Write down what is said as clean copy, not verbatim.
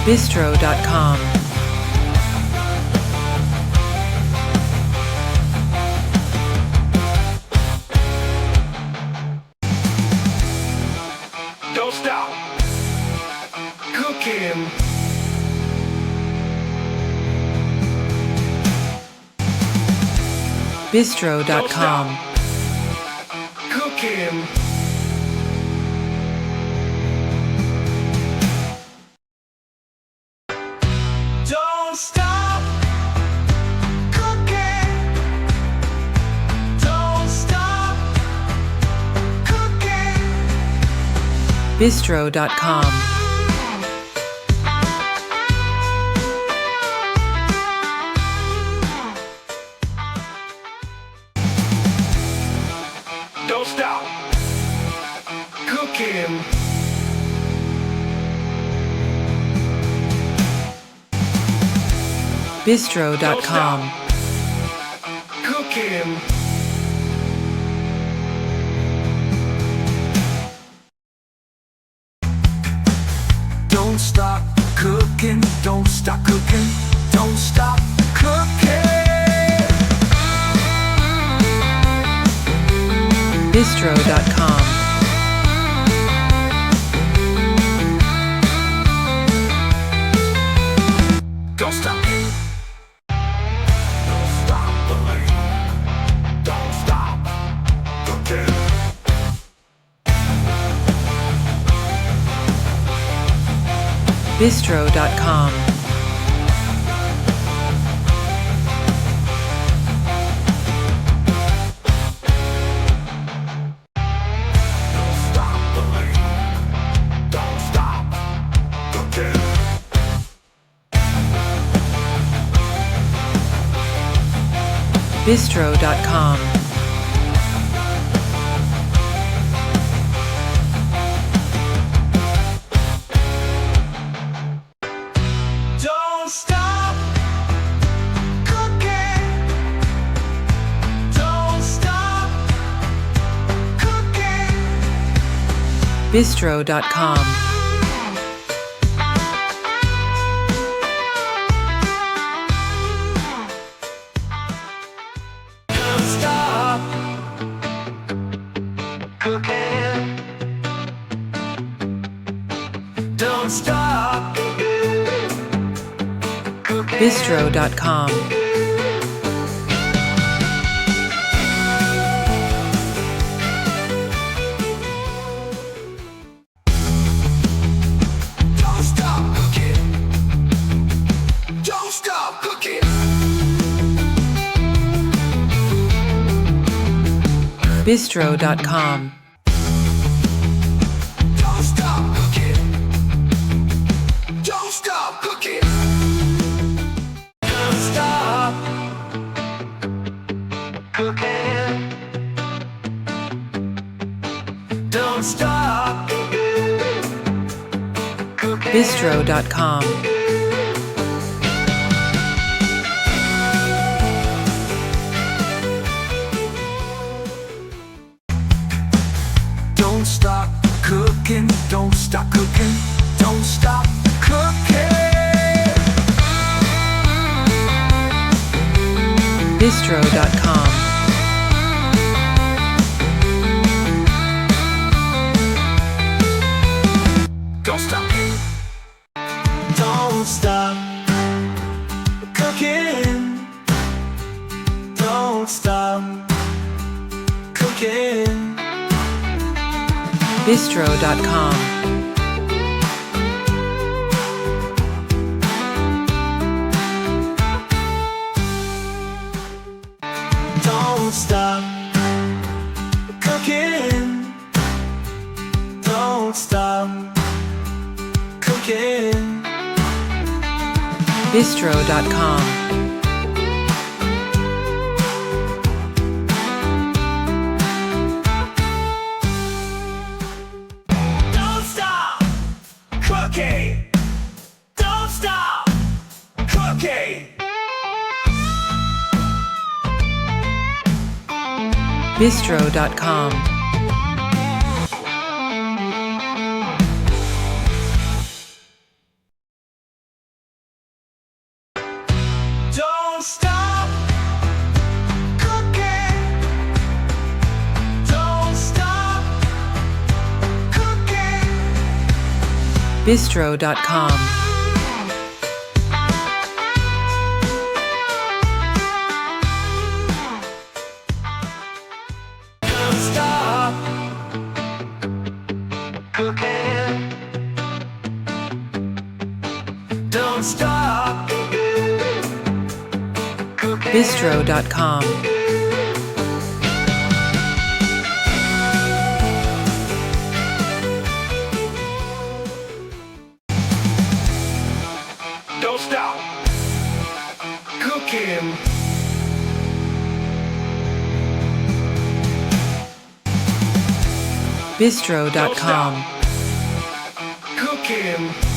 Bistro.com. Don't stop cooking. Bistro.com. Cooking. Don't stop cooking. Don't stop cooking. Bistro.com. Don't stop cooking. Bistro.com. Cooking. Don't stop cooking. Don't stop cooking. Don't stop cooking. Bistro.com. Don't stop. Don't stop believing. Don't stop cooking. Bistro.com. Don't stop believing. Don't stop cooking. Bistro.com. Don't stop cooking. Don't stop cooking. Bistro.com. Don't stop cooking. Don't stop cooking. Bistro.com. Don't stop cooking. Don't stop cooking. Bistro.com. Don't stop cooking. Don't stop cooking. Don't stop cooking. Don't stop cooking. Bistro.com. Don't stop cooking. Don't stop cooking. Don't stop cooking. Bistro.com. Don't stop. Don't stop cooking. Don't stop cooking. Bistro.com. Don't stop cooking. Don't stop cooking. Bistro.com. Don't stop cooking. Don't stop cooking. Bistro.com. Bistro.com. Don't stop cooking. Don't stop cooking. Bistro.com. Don't stop cooking. Bistro.com. Cooking.